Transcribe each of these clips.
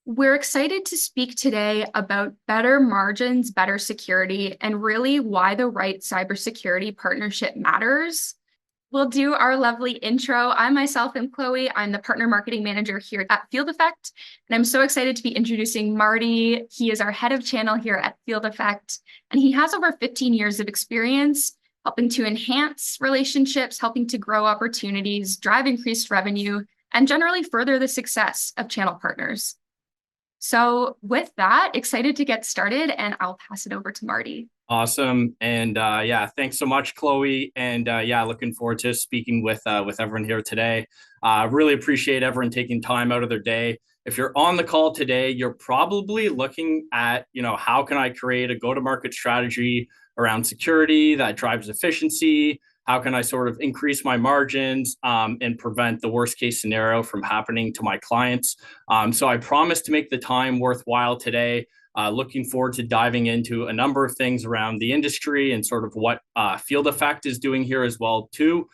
We're excited to speak today about better margins, better security, and really why the right cybersecurity partnership matters. We'll do our lovely intro. I myself am Chloe. I'm the partner marketing manager here at Field Effect, and I'm so excited to be introducing Marty. He is our head of channel here at Field Effect, and he has over 15 years of experience helping to enhance relationships, helping to grow opportunities, drive increased revenue, and generally further the success of channel partners. So with that, excited to get started, and I'll pass it over to Marty. Awesome. And yeah, thanks so much, Chloe. And yeah, looking forward to speaking with everyone here today. Really appreciate everyone taking time out of their day. If you're on the call today, you're probably looking at, how can I create a go-to-market strategy around security that drives efficiency? How can I sort of increase my margins and prevent the worst case scenario from happening to my clients? So I promise to make the time worthwhile today. Looking forward to diving into a number of things around the industry and sort of what Field Effect is doing here as well too.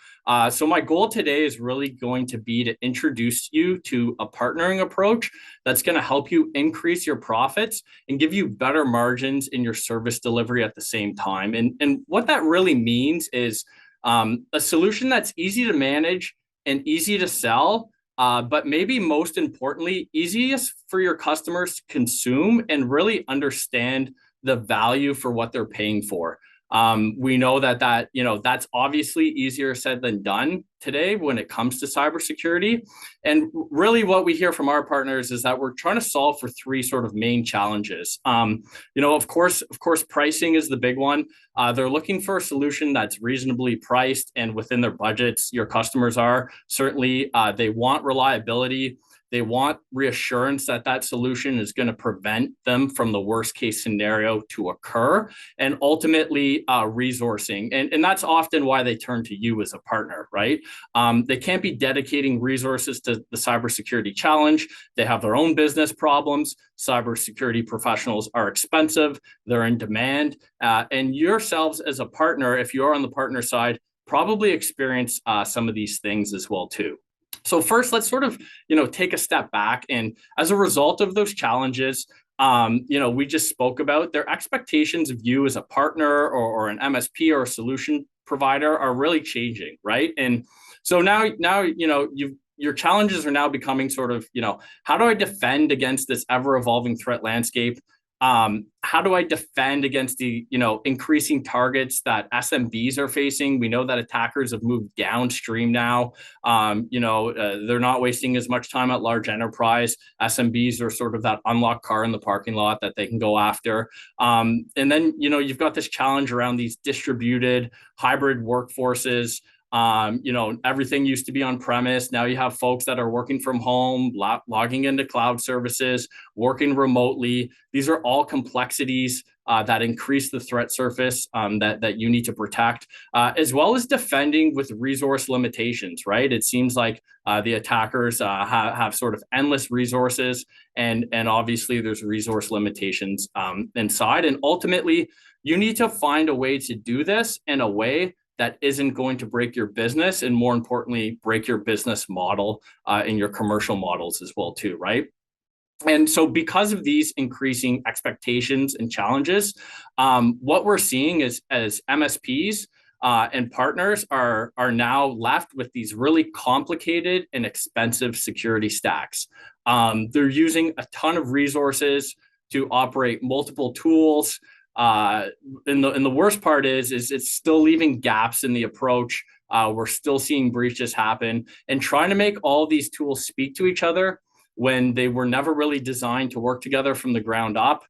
So my goal today is really going to be to introduce you to a partnering approach that's going to help you increase your profits and give you better margins in your service delivery at the same time. And what that really means is a solution that's easy to manage and easy to sell, but maybe most importantly, easiest for your customers to consume and really understand the value for what they're paying for. We know that's obviously easier said than done today when it comes to cybersecurity. And really what we hear from our partners is that we're trying to solve for three sort of main challenges. Of course, pricing is the big one. They're looking for a solution that's reasonably priced and within their budgets. Your customers are certainly, they want reliability. They want reassurance that that solution is going to prevent them from the worst case scenario to occur, and ultimately resourcing. And that's often why they turn to you as a partner, right? They can't be dedicating resources to the cybersecurity challenge. They have their own business problems. Cybersecurity professionals are expensive. They're in demand. And yourselves as a partner, if you are on the partner side, probably experience some of these things as well too. So first, let's sort of, take a step back. And as a result of those challenges, we just spoke about, their expectations of you as a partner or an MSP or a solution provider are really changing, right? And so now your challenges are now becoming sort of, how do I defend against this ever-evolving threat landscape? How do I defend against the increasing targets that SMBs are facing? We know that attackers have moved downstream now. They're not wasting as much time at large enterprise. SMBs are sort of that unlocked car in the parking lot that they can go after. And then you've got this challenge around these distributed hybrid workforces. Everything used to be on premise. Now you have folks that are working from home, logging into cloud services, working remotely. These are all complexities that increase the threat surface that you need to protect, as well as defending with resource limitations, right? It seems like the attackers have sort of endless resources, and obviously there's resource limitations inside. And ultimately, you need to find a way to do this in a way that isn't going to break your business, and more importantly, break your business model and your commercial models as well too, right? And so because of these increasing expectations and challenges, what we're seeing is as MSPs and partners are now left with these really complicated and expensive security stacks. They're using a ton of resources to operate multiple tools. And the worst part is it's still leaving gaps in the approach. We're still seeing breaches happen, and trying to make all these tools speak to each other when they were never really designed to work together from the ground up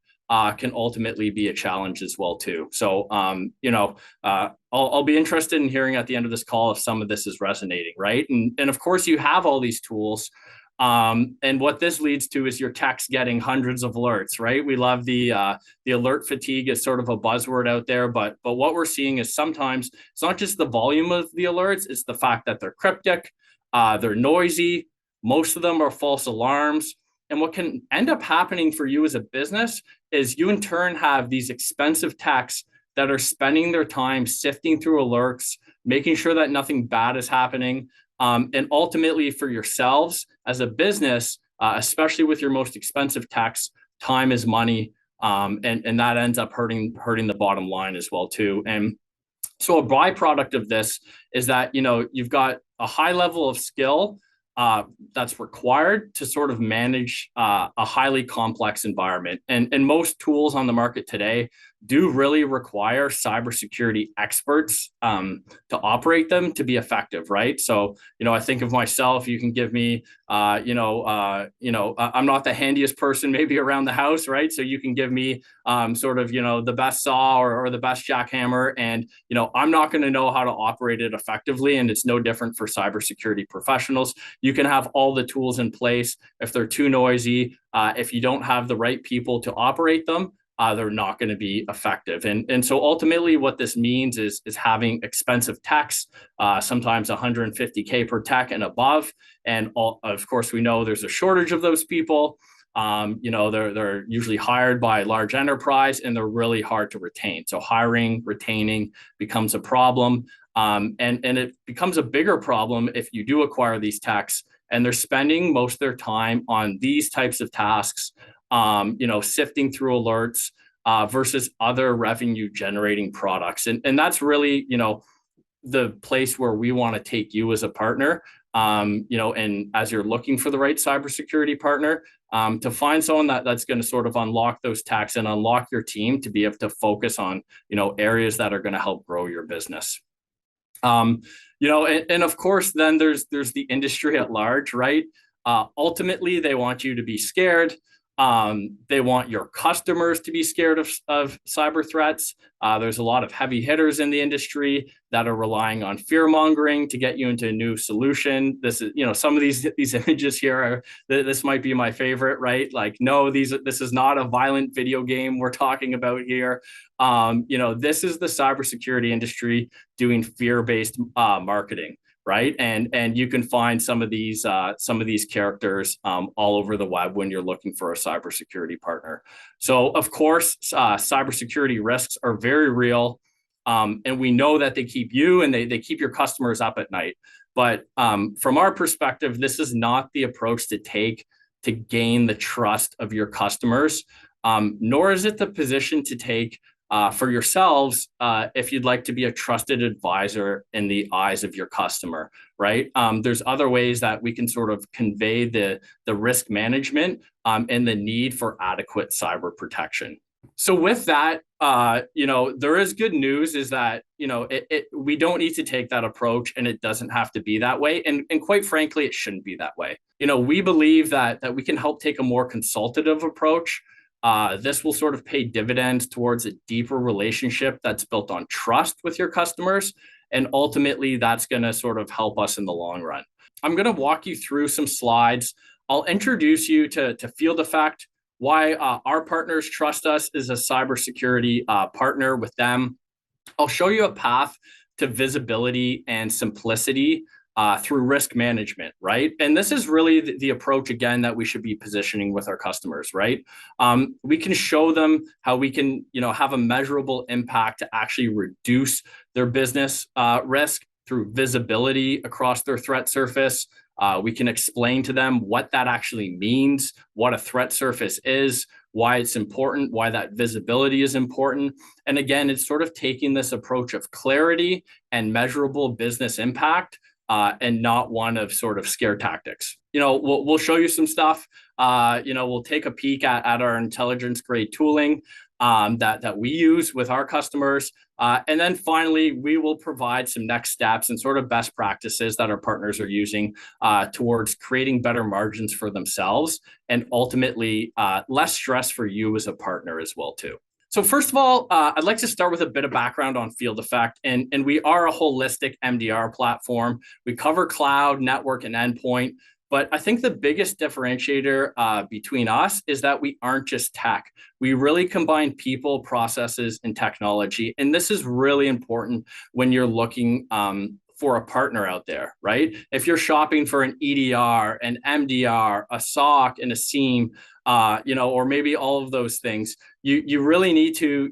can ultimately be a challenge as well too. So I'll be interested in hearing at the end of this call if some of this is resonating, right? And of course you have all these tools. And what this leads to is your tech's getting hundreds of alerts, right? We love the alert fatigue is sort of a buzzword out there, but what we're seeing is sometimes it's not just the volume of the alerts, it's the fact that they're cryptic, they're noisy, most of them are false alarms. And what can end up happening for you as a business is you in turn have these expensive techs that are spending their time sifting through alerts, making sure that nothing bad is happening. And ultimately for yourselves as a business, especially with your most expensive techs. Time is money, and that ends up hurting the bottom line as well too. And so a byproduct of this is that, you've got a high level of skill that's required to sort of manage a highly complex environment. And most tools on the market today do really require cybersecurity experts to operate them to be effective, right? So, I think of myself, you can give me, I'm not the handiest person maybe around the house, right? So you can give me sort of, the best saw or the best jackhammer, and, I'm not going to know how to operate it effectively. And it's no different for cybersecurity professionals. You can have all the tools in place. If they're too noisy, if you don't have the right people to operate them, they're not going to be effective. And so ultimately what this means is having expensive techs, sometimes 150K per tech and above. And of course, we know there's a shortage of those people. They're usually hired by large enterprise, and they're really hard to retain. So hiring, retaining becomes a problem. And it becomes a bigger problem if you do acquire these techs and they're spending most of their time on these types of tasks, sifting through alerts versus other revenue generating products. And that's really, the place where we want to take you as a partner, and as you're looking for the right cybersecurity partner, to find someone that's going to sort of unlock those tasks and unlock your team to be able to focus on, areas that are going to help grow your business. And of course, then there's the industry at large, right? Ultimately, they want you to be scared. They want your customers to be scared of cyber threats. There's a lot of heavy hitters in the industry that are relying on fear mongering to get you into a new solution. This is, some of these images here this might be my favorite, right? Like, no, this is not a violent video game we're talking about here. This is the cybersecurity industry doing fear-based marketing. Right. And you can find some of these characters all over the web when you're looking for a cybersecurity partner. So, of course, cybersecurity risks are very real. And we know that they keep you and they keep your customers up at night. But from our perspective, this is not the approach to take to gain the trust of your customers, nor is it the position to take for yourselves, if you'd like to be a trusted advisor in the eyes of your customer, right? There's other ways that we can sort of convey the risk management and the need for adequate cyber protection. So with that, there is good news is that, we don't need to take that approach, and it doesn't have to be that way. And quite frankly, it shouldn't be that way. We believe that we can help take a more consultative approach. This will sort of pay dividends towards a deeper relationship that's built on trust with your customers. And ultimately, that's going to sort of help us in the long run. I'm going to walk you through some slides. I'll introduce you to Field Effect, why our partners trust us as a cybersecurity partner with them. I'll show you a path to visibility and simplicity through risk management, right? And this is really the approach, again, that we should be positioning with our customers, right? We can show them how we can, have a measurable impact to actually reduce their business risk through visibility across their threat surface. We can explain to them what that actually means, what a threat surface is, why it's important, why that visibility is important. And again, it's sort of taking this approach of clarity and measurable business impact, and not one of sort of scare tactics. We'll show you some stuff. We'll take a peek at our intelligence grade tooling that we use with our customers. And then finally, we will provide some next steps and sort of best practices that our partners are using towards creating better margins for themselves and ultimately less stress for you as a partner as well, too. So first of all, I'd like to start with a bit of background on Field Effect. And we are a holistic MDR platform. We cover cloud, network, and endpoint. But I think the biggest differentiator between us is that we aren't just tech. We really combine people, processes, and technology. And this is really important when you're looking for a partner out there, right? If you're shopping for an EDR, an MDR, a SOC, and a SIEM, or maybe all of those things, you really need to,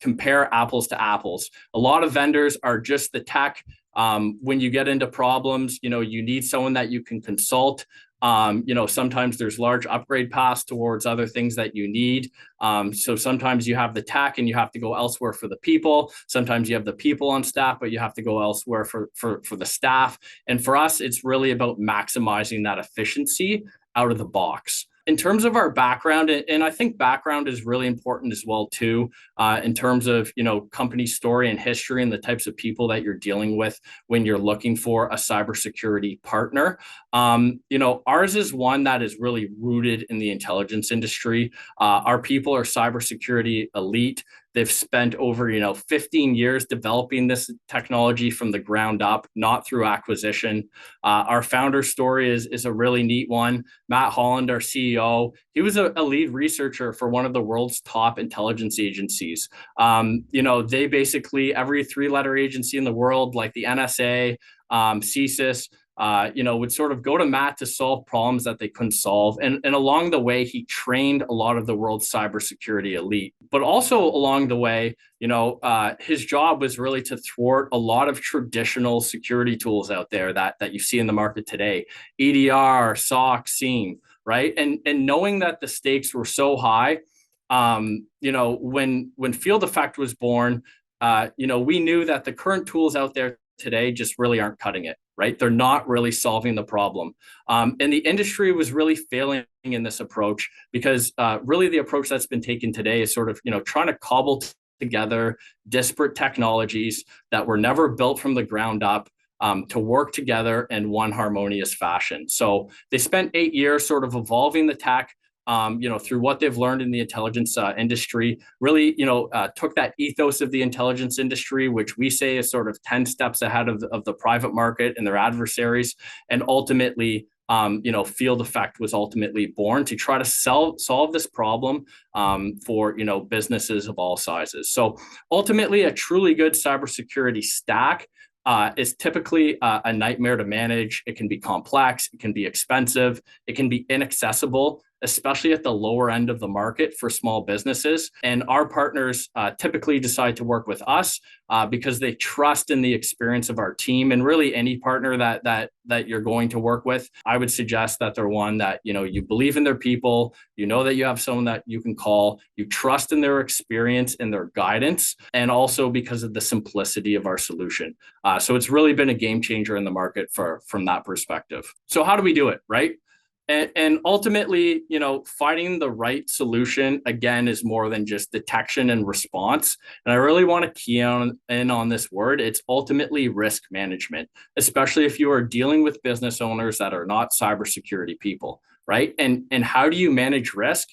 compare apples to apples. A lot of vendors are just the tech. When you get into problems, you need someone that you can consult. Sometimes there's large upgrade paths towards other things that you need. So sometimes you have the tech and you have to go elsewhere for the people. Sometimes you have the people on staff, but you have to go elsewhere for the staff. And for us, it's really about maximizing that efficiency out of the box. In terms of our background, and I think background is really important as well too, in terms of company story and history and the types of people that you're dealing with when you're looking for a cybersecurity partner. Ours is one that is really rooted in the intelligence industry. Our people are cybersecurity elite. They've spent over 15 years developing this technology from the ground up, not through acquisition. Our founder story is a really neat one. Matt Holland, our CEO, he was a lead researcher for one of the world's top intelligence agencies. They basically, every three-letter agency in the world, like the NSA, CSIS, would sort of go to Matt to solve problems that they couldn't solve. And along the way, he trained a lot of the world's cybersecurity elite. But also along the way, his job was really to thwart a lot of traditional security tools out there that you see in the market today, EDR, SOC, SIEM, right? And knowing that the stakes were so high, when Field Effect was born, we knew that the current tools out there today just really aren't cutting it, right? They're not really solving the problem. And the industry was really failing in this approach because really the approach that's been taken today is sort of, trying to cobble together disparate technologies that were never built from the ground up to work together in one harmonious fashion. So they spent 8 years sort of evolving the tech, through what they've learned in the intelligence industry, really, took that ethos of the intelligence industry, which we say is sort of 10 steps ahead of the private market and their adversaries. And ultimately, Field Effect was ultimately born to try to solve this problem for, businesses of all sizes. So ultimately, a truly good cybersecurity stack is typically a nightmare to manage. It can be complex, it can be expensive, it can be inaccessible, especially at the lower end of the market for small businesses. And our partners typically decide to work with us because they trust in the experience of our team. And really any partner that you're going to work with, I would suggest that they're one that, you believe in their people, that you have someone that you can call, you trust in their experience and their guidance, and also because of the simplicity of our solution. So it's really been a game changer in the market from that perspective. So how do we do it, right? And ultimately, finding the right solution, again, is more than just detection and response. And I really want to key in on this word. It's ultimately risk management, especially if you are dealing with business owners that are not cybersecurity people, right? And how do you manage risk?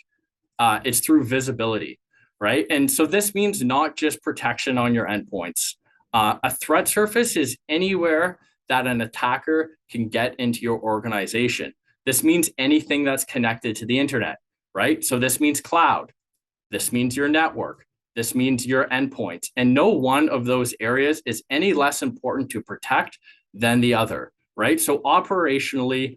It's through visibility, right? And so this means not just protection on your endpoints. A threat surface is anywhere that an attacker can get into your organization. This means anything that's connected to the internet, right? So this means cloud. This means your network. This means your endpoints. And no one of those areas is any less important to protect than the other, right? So operationally,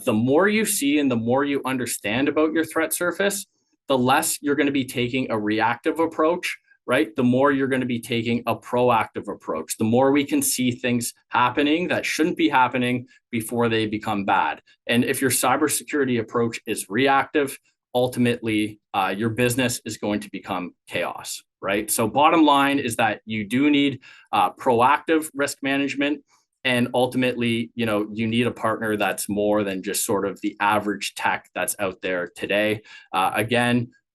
the more you see and the more you understand about your threat surface, the less you're going to be taking a reactive approach, right? The more you're going to be taking a proactive approach, the more we can see things happening that shouldn't be happening before they become bad. And if your cybersecurity approach is reactive, ultimately your business is going to become chaos, right? So bottom line is that you do need proactive risk management. And ultimately, you need a partner that's more than just sort of the average tech that's out there today.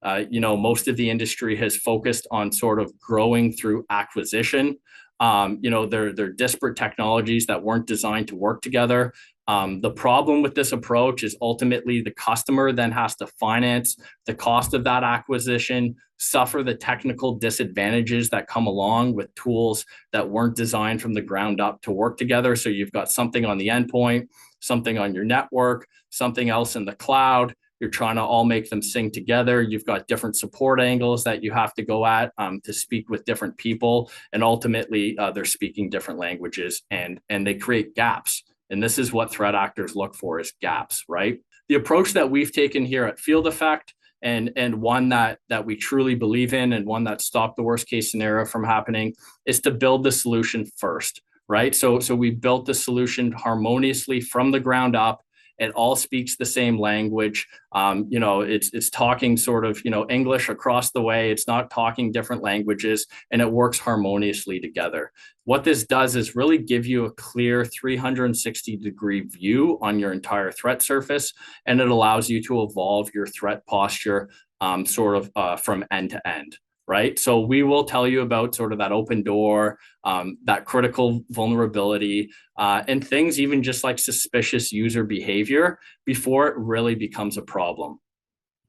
Most of the industry has focused on sort of growing through acquisition. They're disparate technologies that weren't designed to work together. The problem with this approach is ultimately the customer then has to finance the cost of that acquisition, suffer the technical disadvantages that come along with tools that weren't designed from the ground up to work together. So you've got something on the endpoint, something on your network, something else in the cloud. You're trying to all make them sing together. You've got different support angles that you have to go at to speak with different people. And ultimately, they're speaking different languages and they create gaps. And this is what threat actors look for, is gaps, right? The approach that we've taken here at Field Effect, and one that we truly believe in, and one that stopped the worst case scenario from happening, is to build the solution first, right? So we built the solution harmoniously from the ground up. It all speaks the same language. It's talking sort of, English across the way. It's not talking different languages, and it works harmoniously together. What this does is really give you a clear 360-degree view on your entire threat surface, and it allows you to evolve your threat posture from end to end. Right. So we will tell you about sort of that open door, that critical vulnerability, and things even just like suspicious user behavior before it really becomes a problem.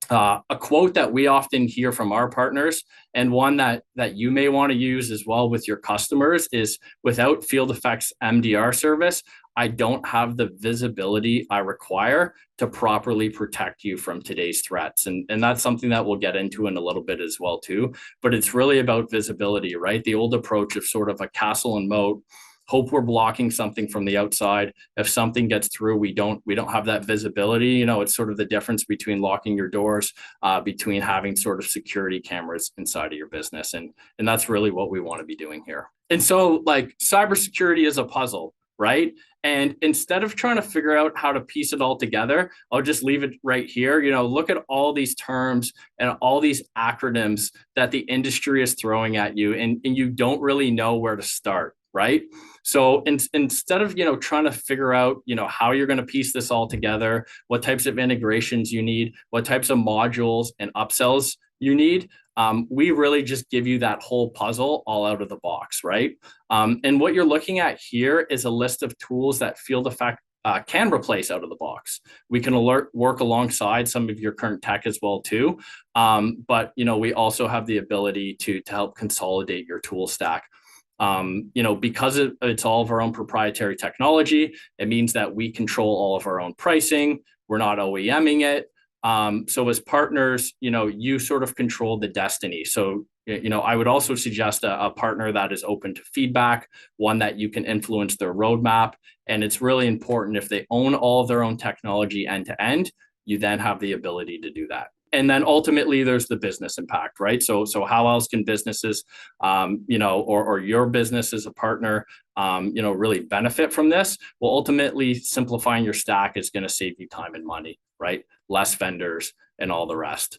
A quote that we often hear from our partners, and one that you may want to use as well with your customers, is, without Field Effect's MDR service, I don't have the visibility I require to properly protect you from today's threats. And that's something that we'll get into in a little bit as well too. But it's really about visibility, right? The old approach of sort of a castle and moat. Hope we're blocking something from the outside. If something gets through, we don't have that visibility. It's sort of the difference between locking your doors, between having sort of security cameras inside of your business. And that's really what we want to be doing here. And so, like, cybersecurity is a puzzle, right? And instead of trying to figure out how to piece it all together, I'll just leave it right here. Look at all these terms and all these acronyms that the industry is throwing at you, and you don't really know where to start, right? So instead of, trying to figure out, how you're going to piece this all together, what types of integrations you need, what types of modules and upsells you need, we really just give you that whole puzzle all out of the box, right? And what you're looking at here is a list of tools that Field Effect can replace out of the box. We can work alongside some of your current tech as well too. But we also have the ability to help consolidate your tool stack. Because it's all of our own proprietary technology, it means that we control all of our own pricing. We're not OEMing it. So as partners, you sort of control the destiny. So, I would also suggest a partner that is open to feedback, one that you can influence their roadmap. And it's really important, if they own all of their own technology end to end, you then have the ability to do that. And then ultimately there's the business impact, right? So how else can businesses, or your business as a partner, really benefit from this? Well, ultimately, simplifying your stack is going to save you time and money, right? Less vendors and all the rest.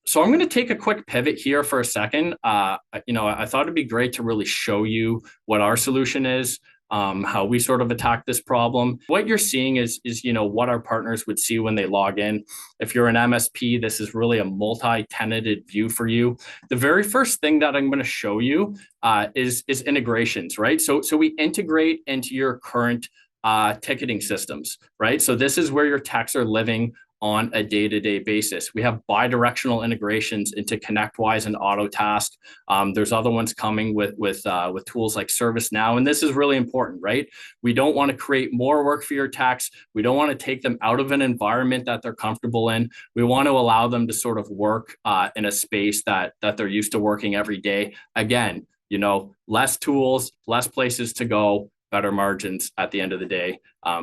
So I'm going to take a quick pivot here for a second. I thought it'd be great to really show you what our solution is, how we sort of attack this problem. What you're seeing is what our partners would see when they log in. If you're an MSP, this is really a multi-tenanted view for you. The very first thing that I'm going to show you is integrations, right? So we integrate into your current ticketing systems, right? So this is where your techs are living on a day-to-day basis. We have bi-directional integrations into ConnectWise and Autotask. There's other ones coming with tools like ServiceNow, and this is really important, right? We don't want to create more work for your techs. We don't want to take them out of an environment that they're comfortable in. We want to allow them to sort of work in a space that they're used to working every day. Again, less tools, less places to go, better margins at the end of the day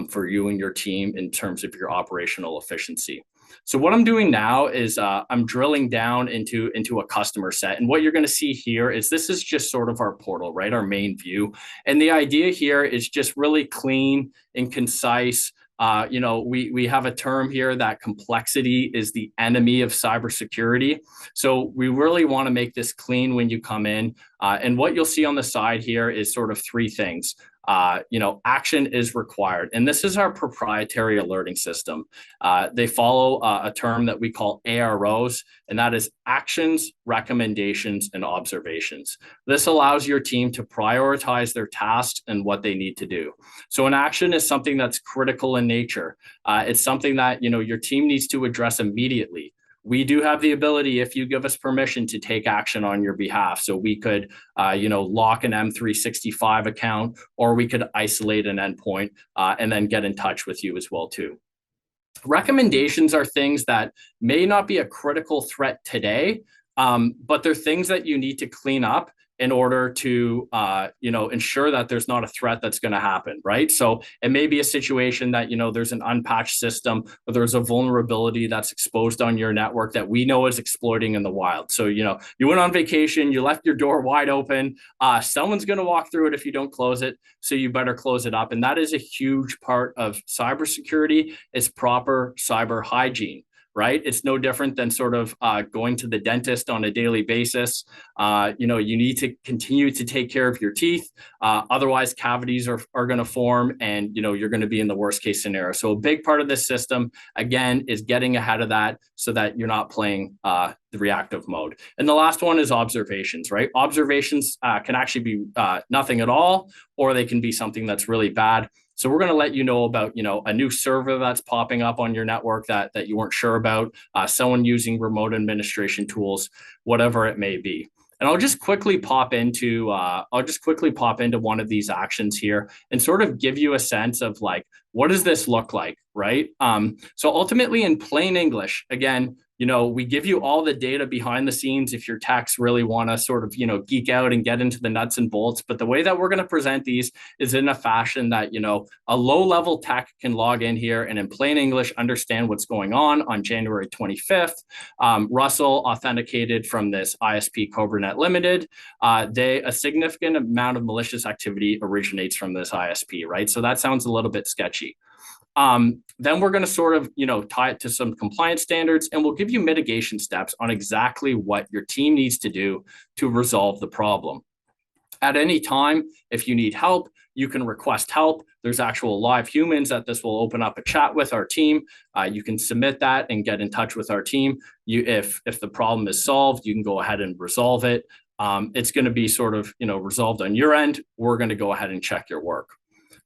for you and your team in terms of your operational efficiency. So what I'm doing now is I'm drilling down into a customer set. And what you're going to see here is this is just sort of our portal, right? Our main view. And the idea here is just really clean and concise. We have a term here that complexity is the enemy of cybersecurity. So we really want to make this clean when you come in. And what you'll see on the side here is sort of three things. Action is required. And this is our proprietary alerting system. They follow a term that we call AROs, and that is actions, recommendations, and observations. This allows your team to prioritize their tasks and what they need to do. So an action is something that's critical in nature. It's something that, your team needs to address immediately. We do have the ability, if you give us permission, to take action on your behalf. So we could, lock an M365 account, or we could isolate an endpoint and then get in touch with you as well too. Recommendations are things that may not be a critical threat today, but they're things that you need to clean up in order to, ensure that there's not a threat that's going to happen, right? So it may be a situation that, there's an unpatched system or there's a vulnerability that's exposed on your network that we know is exploiting in the wild. So, you went on vacation, you left your door wide open, someone's going to walk through it if you don't close it. So you better close it up. And that is a huge part of cybersecurity, is proper cyber hygiene. Right? It's no different than sort of going to the dentist on a daily basis. You need to continue to take care of your teeth. Otherwise, cavities are going to form and, you're going to be in the worst case scenario. So a big part of this system, again, is getting ahead of that so that you're not playing the reactive mode. And the last one is observations, right? Observations can actually be nothing at all, or they can be something that's really bad. So we're going to let you know about, a new server that's popping up on your network that you weren't sure about, someone using remote administration tools, whatever it may be. And I'll just quickly pop into one of these actions here and sort of give you a sense of like, what does this look like, right? So ultimately, in plain English, again, we give you all the data behind the scenes if your techs really want to sort of, geek out and get into the nuts and bolts. But the way that we're going to present these is in a fashion that, a low-level tech can log in here and in plain English understand what's going on January 25th. Russell authenticated from this ISP CobraNet Limited. A significant amount of malicious activity originates from this ISP, right? So that sounds a little bit sketchy. Then we're going to sort of, tie it to some compliance standards, and we'll give you mitigation steps on exactly what your team needs to do to resolve the problem. At any time, if you need help, you can request help. There's actual live humans that this will open up a chat with our team. You can submit that and get in touch with our team. If the problem is solved, you can go ahead and resolve it. It's going to be sort of, resolved on your end. We're going to go ahead and check your work.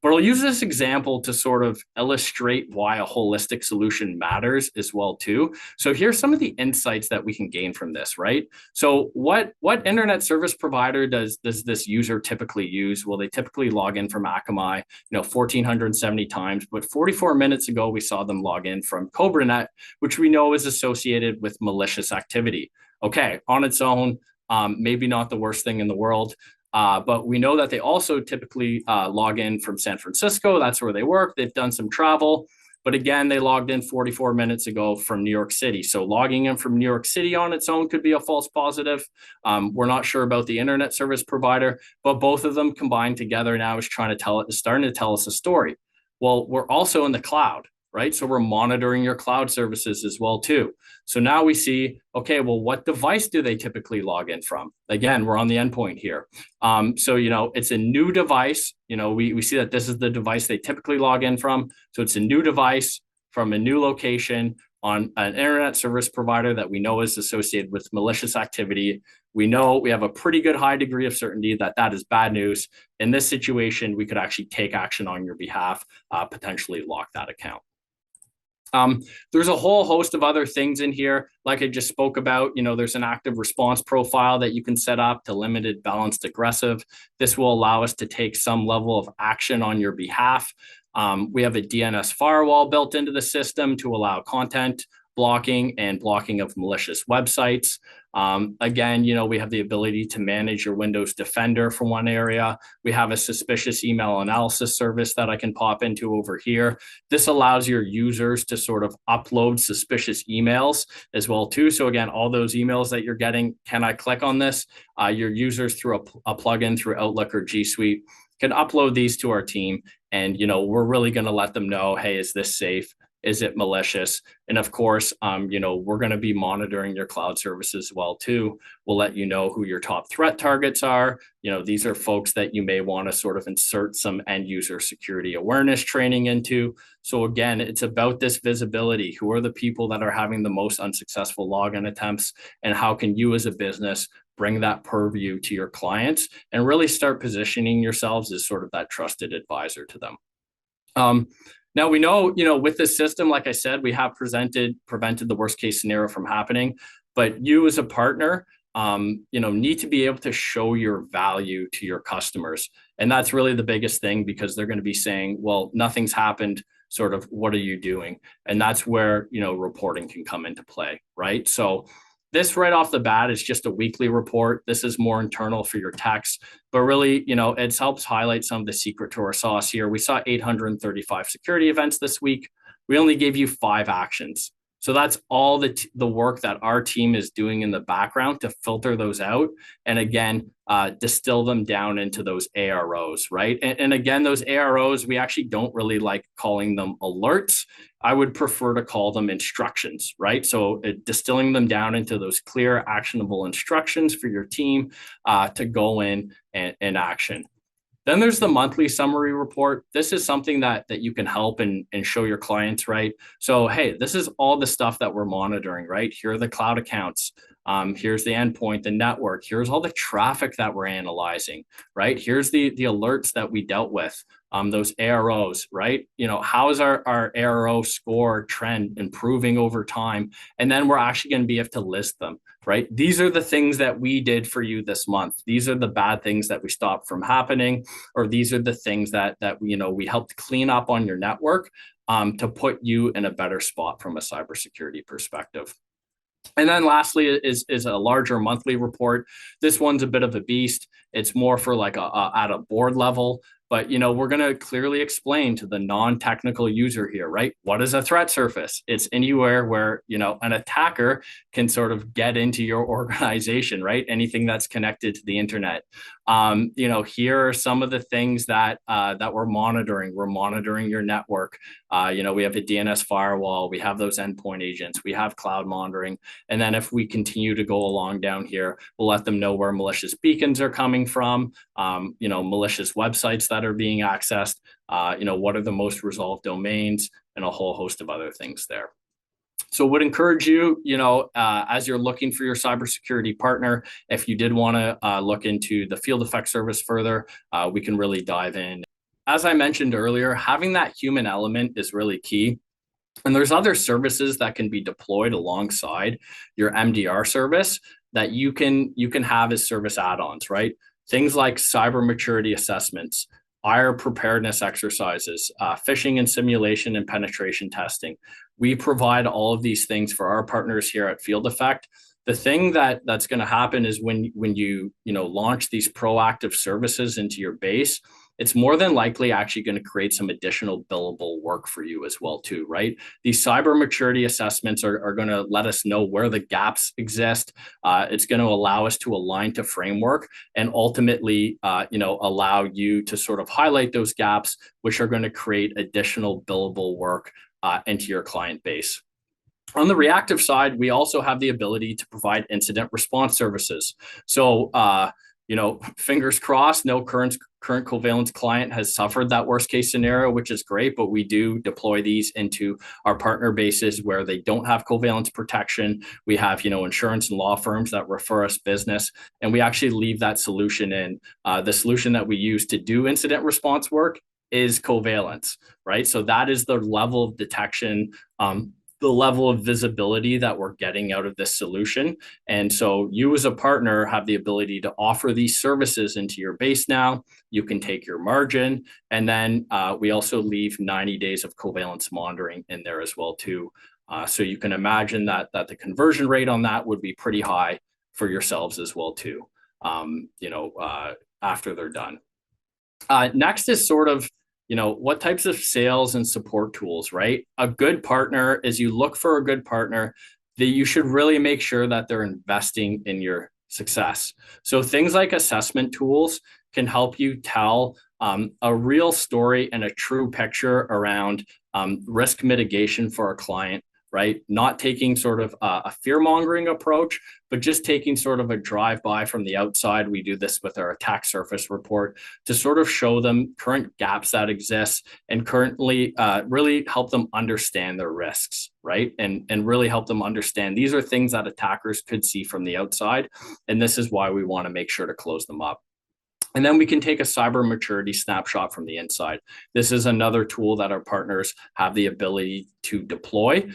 But I'll use this example to sort of illustrate why a holistic solution matters as well too. So here's some of the insights that we can gain from this, right? So what internet service provider does this user typically use? Well, they typically log in from Akamai, 1,470 times, but 44 minutes ago, we saw them log in from CobraNet, which we know is associated with malicious activity. Okay, on its own, maybe not the worst thing in the world. But we know that they also typically log in from San Francisco. That's where they work. They've done some travel. But again, they logged in 44 minutes ago from New York City. So logging in from New York City on its own could be a false positive. We're not sure about the internet service provider, but both of them combined together now is starting to tell us a story. Well, we're also in the cloud, right? So we're monitoring your cloud services as well too. So now we see, okay, well, what device do they typically log in from? Again, we're on the endpoint here. So, it's a new device. We see that this is the device they typically log in from. So it's a new device from a new location on an internet service provider that we know is associated with malicious activity. We know we have a pretty good high degree of certainty that that is bad news. In this situation, we could actually take action on your behalf, potentially lock that account. There's a whole host of other things in here. Like I just spoke about, there's an active response profile that you can set up to limited, balanced, aggressive. This will allow us to take some level of action on your behalf. We have a DNS firewall built into the system to allow content blocking and blocking of malicious websites. Again, we have the ability to manage your Windows Defender from one area. We have a suspicious email analysis service that I can pop into over here. This allows your users to sort of upload suspicious emails as well too. So again, all those emails that you're getting, can I click on this? Your users through a plugin through Outlook or G Suite can upload these to our team. And, we're really going to let them know, hey, is this safe? Is it malicious? And of course, we're going to be monitoring your cloud services as well too. We'll let you know who your top threat targets are. These are folks that you may want to sort of insert some end user security awareness training into. So again, it's about this visibility. Who are the people that are having the most unsuccessful login attempts? And how can you as a business bring that purview to your clients and really start positioning yourselves as sort of that trusted advisor to them? Now we know, with this system, like I said, we have prevented the worst case scenario from happening, but you as a partner, need to be able to show your value to your customers. And that's really the biggest thing, because they're going to be saying, well, nothing's happened, sort of, what are you doing? And that's where, reporting can come into play, right? So This right off the bat is just a weekly report. This is more internal for your techs, but really, it helps highlight some of the secret to our sauce here. We saw 835 security events this week. We only gave you 5 actions. So that's all the work that our team is doing in the background to filter those out. And again, distill them down into those AROs, right? And again, those AROs, we actually don't really like calling them alerts. I would prefer to call them instructions, right? So distilling them down into those clear, actionable instructions for your team to go in and action. Then there's the monthly summary report. This is something that you can help and show your clients, right? So, hey, this is all the stuff that we're monitoring, right? Here are the cloud accounts. Here's the endpoint, the network. Here's all the traffic that we're analyzing, right? Here's the alerts that we dealt with, those AROs, right? How is our ARO score trend improving over time? And then we're actually going to be able to list them, right? These are the things that we did for you this month. These are the bad things that we stopped from happening, or these are the things that we helped clean up on your network to put you in a better spot from a cybersecurity perspective. And then lastly is a larger monthly report. This one's a bit of a beast. It's more for like at a board level. But, we're going to clearly explain to the non-technical user here, right? What is a threat surface? It's anywhere where, an attacker can sort of get into your organization, right? Anything that's connected to the internet. Here are some of the things that we're monitoring. We're monitoring your network. We have a DNS firewall. We have those endpoint agents. We have cloud monitoring. And then if we continue to go along down here, we'll let them know where malicious beacons are coming from, malicious websites that are being accessed, what are the most resolved domains, and a whole host of other things there. So would encourage you, as you're looking for your cybersecurity partner, if you did want to look into the Field Effect service further, we can really dive in. As I mentioned earlier, having that human element is really key. And there's other services that can be deployed alongside your MDR service that you can have as service add-ons, right? Things like cyber maturity assessments, IR preparedness exercises, phishing and simulation and penetration testing. We provide all of these things for our partners here at Field Effect. The thing that's going to happen is when you launch these proactive services into your base, it's more than likely actually going to create some additional billable work for you as well too, right? These cyber maturity assessments are going to let us know where the gaps exist. It's going to allow us to align to framework and ultimately, allow you to sort of highlight those gaps, which are going to create additional billable work into your client base. On the reactive side, we also have the ability to provide incident response services. So, fingers crossed, no current Covalence client has suffered that worst case scenario, which is great, but we do deploy these into our partner bases where they don't have Covalence protection. We have, insurance and law firms that refer us business, and we actually leave that solution in. The solution that we use to do incident response work is Covalence, right? So that is the level of detection, the level of visibility that we're getting out of this solution. And so you as a partner have the ability to offer these services into your base now. You can take your margin. And then we also leave 90 days of Covalence monitoring in there as well too. So you can imagine that the conversion rate on that would be pretty high for yourselves as well too, after they're done. Next is sort of, what types of sales and support tools, right? A good partner, as you look for a good partner, that you should really make sure that they're investing in your success. So things like assessment tools can help you tell a real story and a true picture around risk mitigation for a client, right? Not taking sort of a fear-mongering approach, but just taking sort of a drive-by from the outside. We do this with our attack surface report to sort of show them current gaps that exist and currently really help them understand their risks, right? And really help them understand these are things that attackers could see from the outside. And this is why we want to make sure to close them up. And then we can take a cyber maturity snapshot from the inside. This is another tool that our partners have the ability to deploy,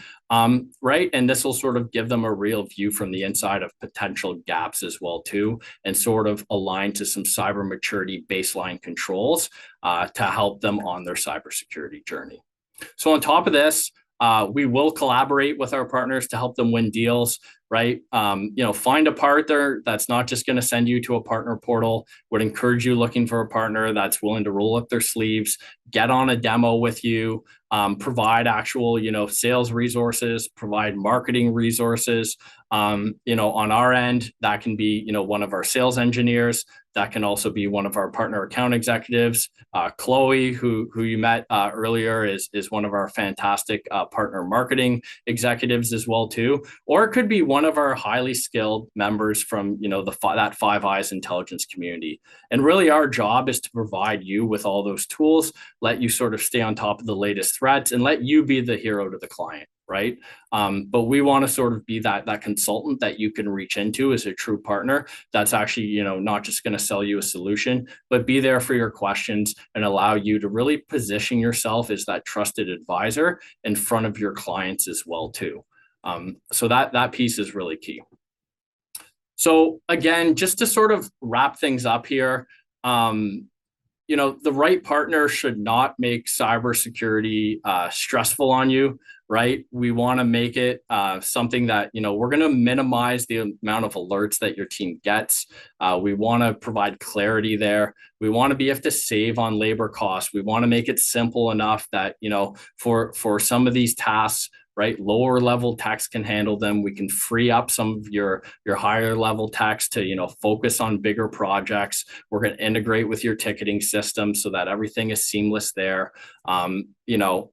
right? And this will sort of give them a real view from the inside of potential gaps as well too, and sort of align to some cyber maturity baseline controls to help them on their cybersecurity journey. So on top of this, we will collaborate with our partners to help them win deals. right? Find a partner that's not just going to send you to a partner portal. Would encourage you looking for a partner that's willing to roll up their sleeves, get on a demo with you, provide actual, sales resources, provide marketing resources. On our end, that can be, one of our sales engineers. That can also be one of our partner account executives. Chloe, who you met earlier, is one of our fantastic partner marketing executives as well too. Or it could be one of our highly skilled members from that Five Eyes intelligence community. And really, our job is to provide you with all those tools, let you sort of stay on top of the latest threats, and let you be the hero to the client. Right. But we want to sort of be that consultant that you can reach into as a true partner that's actually, not just going to sell you a solution, but be there for your questions and allow you to really position yourself as that trusted advisor in front of your clients as well, too. So that piece is really key. So again, just to sort of wrap things up here, the right partner should not make cybersecurity stressful on you, right? We want to make it something that, we're going to minimize the amount of alerts that your team gets. We want to provide clarity there. We want to be able to save on labor costs. We want to make it simple enough that, for some of these tasks, right, lower level techs can handle them. We can free up some of your higher level techs to, focus on bigger projects. We're going to integrate with your ticketing system so that everything is seamless there.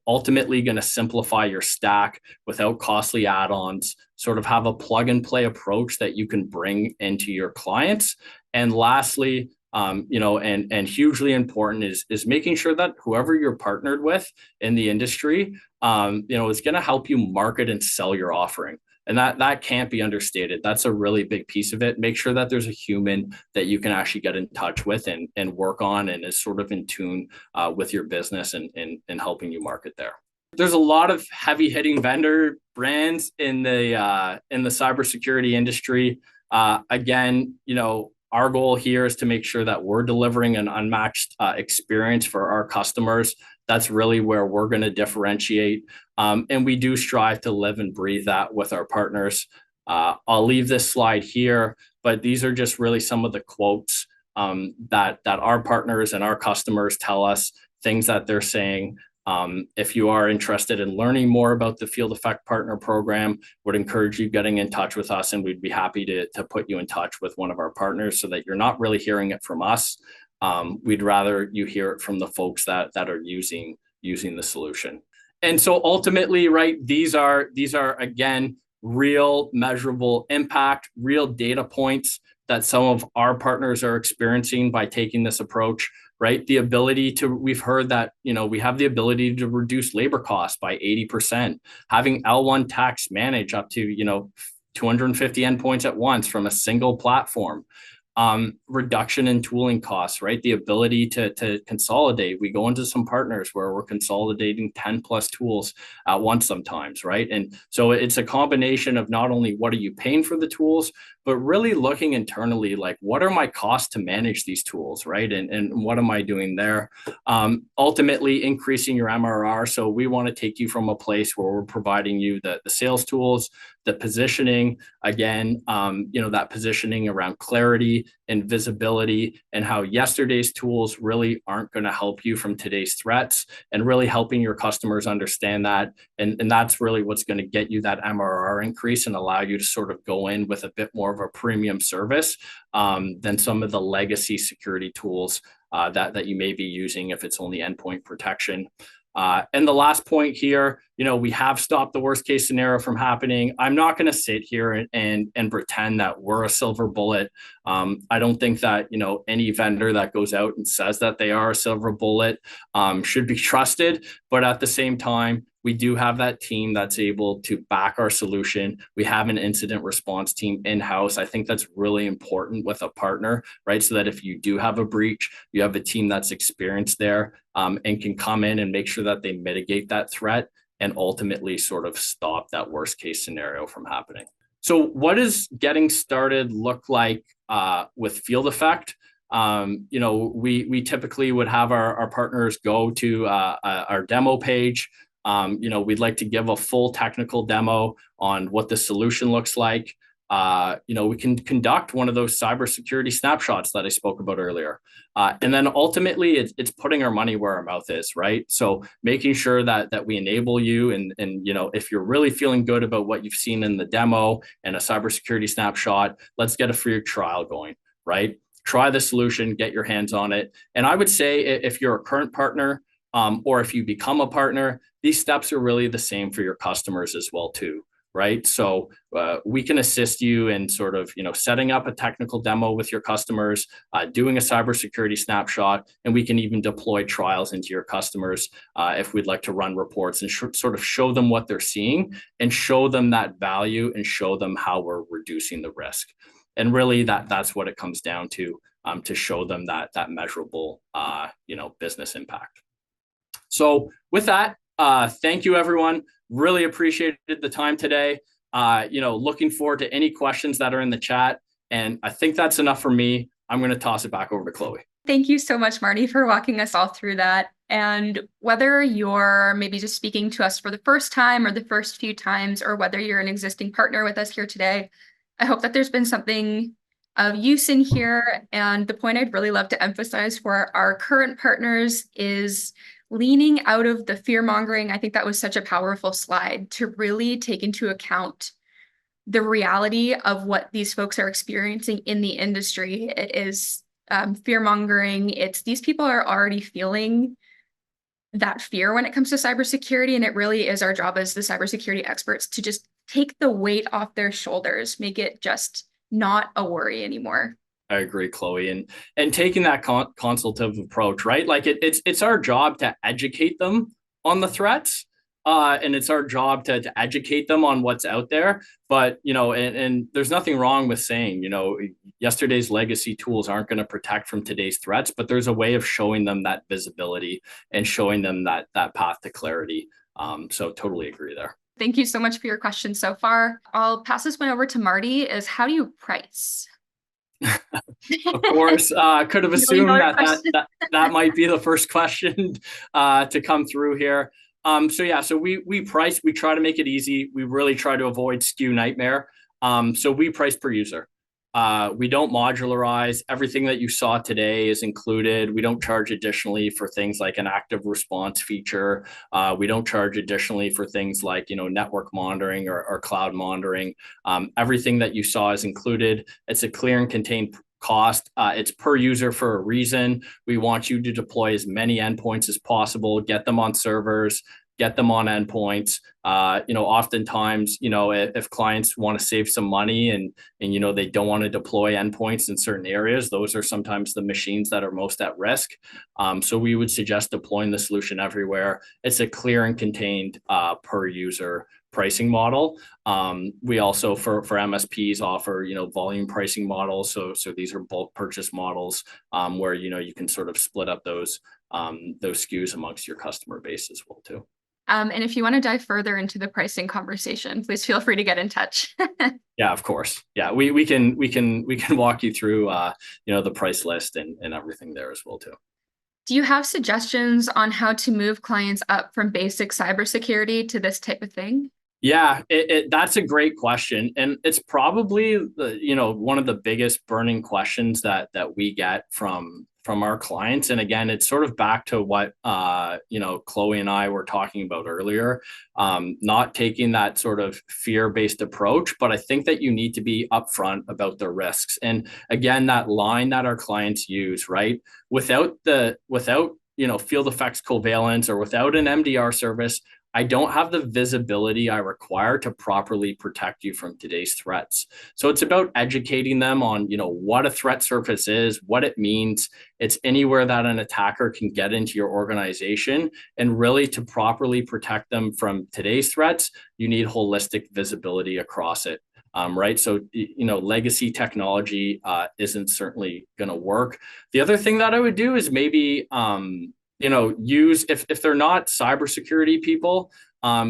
Ultimately going to simplify your stack without costly add-ons, sort of have a plug and play approach that you can bring into your clients. And lastly, and hugely important is making sure that whoever you're partnered with in the industry, is going to help you market and sell your offering. And that can't be understated. That's a really big piece of it. Make sure that there's a human that you can actually get in touch with and work on and is sort of in tune with your business and helping you market there. There's a lot of heavy hitting vendor brands in the cybersecurity industry. Again, our goal here is to make sure that we're delivering an unmatched experience for our customers. That's really where we're going to differentiate. And we do strive to live and breathe that with our partners. I'll leave this slide here, but these are just really some of the quotes that our partners and our customers tell us, things that they're saying. If you are interested in learning more about the Field Effect Partner Program, would encourage you getting in touch with us, and we'd be happy to put you in touch with one of our partners so that you're not really hearing it from us. We'd rather you hear it from the folks that are using the solution. And so ultimately, right, these are again, real measurable impact, real data points that some of our partners are experiencing by taking this approach. Right, we've heard that, we have the ability to reduce labor costs by 80%, having L1 tax manage up to, 250 endpoints at once from a single platform. Reduction in tooling costs, right? The ability to consolidate. We go into some partners where we're consolidating 10 plus tools at once sometimes, right? And so it's a combination of not only what are you paying for the tools, but really looking internally, like what are my costs to manage these tools, right? And what am I doing there? Ultimately increasing your MRR. So we want to take you from a place where we're providing you the sales tools, the positioning, again, that positioning around clarity and visibility, and how yesterday's tools really aren't going to help you from today's threats, and really helping your customers understand that. And that's really what's going to get you that MRR increase and allow you to sort of go in with a bit more of a premium service than some of the legacy security tools that you may be using if it's only endpoint protection. And the last point here, we have stopped the worst case scenario from happening. I'm not going to sit here and pretend that we're a silver bullet. I don't think that, any vendor that goes out and says that they are a silver bullet should be trusted. But at the same time, we do have that team that's able to back our solution. We have an incident response team in-house. I think that's really important with a partner, right? So that if you do have a breach, you have a team that's experienced there and can come in and make sure that they mitigate that threat and ultimately sort of stop that worst case scenario from happening. So what does getting started look like with Field Effect? We typically would have our partners go to our demo page. We'd like to give a full technical demo on what the solution looks like. we can conduct one of those cybersecurity snapshots that I spoke about earlier. And then ultimately, it's putting our money where our mouth is, right? So making sure that we enable you, and if you're really feeling good about what you've seen in the demo and a cybersecurity snapshot, let's get a free trial going, right? Try the solution, get your hands on it. And I would say if you're a current partner, or if you become a partner, these steps are really the same for your customers as well too, right? So we can assist you in sort of setting up a technical demo with your customers, doing a cybersecurity snapshot, and we can even deploy trials into your customers if we'd like to run reports and sort of show them what they're seeing and show them that value and show them how we're reducing the risk. And really, that's what it comes down to show them that measurable business impact. So with that, thank you, everyone. Really appreciated the time today. Looking forward to any questions that are in the chat. And I think that's enough for me. I'm going to toss it back over to Chloe. Thank you so much, Marty, for walking us all through that. And whether you're maybe just speaking to us for the first time or the first few times, or whether you're an existing partner with us here today, I hope that there's been something of use in here. And the point I'd really love to emphasize for our current partners is leaning out of the fear mongering. I think that was such a powerful slide to really take into account the reality of what these folks are experiencing in the industry. It is fear mongering. These people are already feeling that fear when it comes to cybersecurity. And it really is our job as the cybersecurity experts to just take the weight off their shoulders, make it just not a worry anymore. I agree, Chloe, and taking that consultative approach, right? Like it's our job to educate them on the threats, and it's our job to educate them on what's out there. But and there's nothing wrong with saying, yesterday's legacy tools aren't going to protect from today's threats, but there's a way of showing them that visibility and showing them that path to clarity. So totally agree there. Thank you so much for your questions so far. I'll pass this one over to Marty. How do you price? Of course, could have assumed that might be the first question to come through here. So we price. We try to make it easy. We really try to avoid SKU nightmare. So we price per user. We don't modularize. Everything that you saw today is included. We don't charge additionally for things like an active response feature. We don't charge additionally for things like network monitoring or cloud monitoring. Everything that you saw is included. It's a clear and contained cost. It's per user for a reason. We want you to deploy as many endpoints as possible, get them on servers, get them on endpoints. Oftentimes, if clients want to save some money and they don't want to deploy endpoints in certain areas, those are sometimes the machines that are most at risk. So we would suggest deploying the solution everywhere. It's a clear and contained per user pricing model. We also for MSPs offer volume pricing models. So these are bulk purchase models where you can sort of split up those SKUs amongst your customer base as well too. And if you want to dive further into the pricing conversation, please feel free to get in touch. Yeah, of course. Yeah, we can walk you through the price list and everything there as well too. Do you have suggestions on how to move clients up from basic cybersecurity to this type of thing? Yeah, that's a great question, and it's probably one of the biggest burning questions that we get from our clients. And again, it's sort of back to what Chloe and I were talking about earlier, not taking that sort of fear-based approach, but I think that you need to be upfront about the risks. And again, that line that our clients use, right? Without Field Effects Covalence or without an MDR service, I don't have the visibility I require to properly protect you from today's threats. So it's about educating them on, what a threat surface is, what it means. It's anywhere that an attacker can get into your organization. And really, to properly protect them from today's threats, you need holistic visibility across it. Right. So, legacy technology isn't certainly going to work. The other thing that I would do is maybe, use, if they're not cybersecurity people,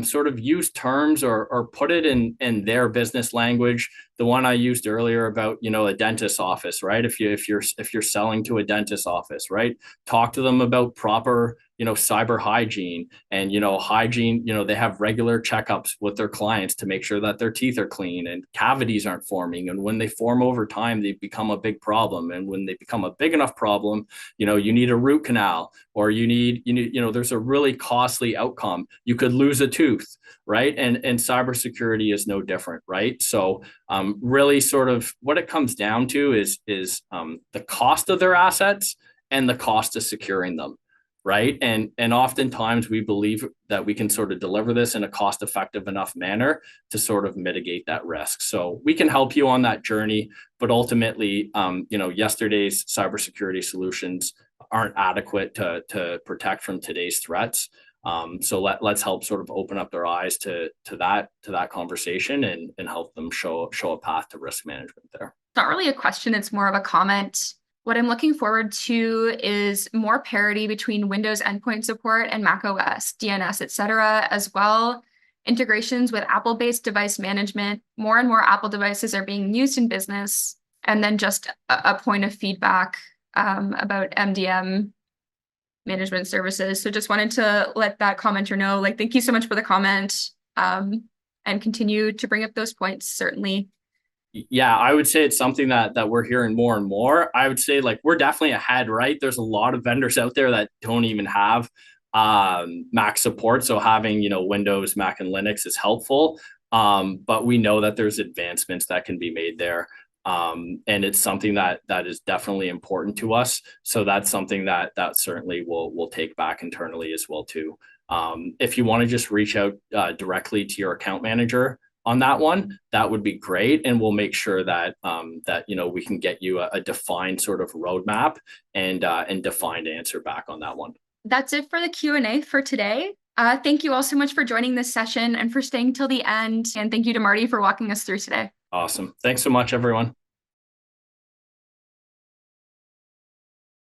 sort of use terms or put it in their business language. The one I used earlier about, a dentist's office, right? If you're selling to a dentist's office, right? Talk to them about proper cyber hygiene and, hygiene, they have regular checkups with their clients to make sure that their teeth are clean and cavities aren't forming. And when they form over time, they become a big problem. And when they become a big enough problem, you need a root canal, or there's a really costly outcome. You could lose a tooth, right? And cybersecurity is no different, right? So really sort of what it comes down to is the cost of their assets and the cost of securing them, right? And oftentimes we believe that we can sort of deliver this in a cost-effective enough manner to sort of mitigate that risk. So we can help you on that journey, but ultimately, yesterday's cybersecurity solutions aren't adequate to protect from today's threats. So let's help sort of open up their eyes to that conversation and help them show a path to risk management there. It's not really a question, it's more of a comment. What I'm looking forward to is more parity between Windows endpoint support and macOS, DNS, etc., as well. Integrations with Apple-based device management. More and more Apple devices are being used in business. And then just a point of feedback about MDM management services. So just wanted to let that commenter know, thank you so much for the comment, and continue to bring up those points, certainly. Yeah, I would say it's something that we're hearing more and more. I would say we're definitely ahead, right? There's a lot of vendors out there that don't even have Mac support. So having, Windows, Mac, and Linux is helpful. But we know that there's advancements that can be made there. And it's something that is definitely important to us. So that's something that certainly we'll take back internally as well too. If you want to just reach out directly to your account manager on that one, that would be great. And we'll make sure that we can get you a defined sort of roadmap and defined answer back on that one. That's it for the Q&A for today. Thank you all so much for joining this session and for staying till the end. And thank you to Marty for walking us through today. Awesome. Thanks so much, everyone.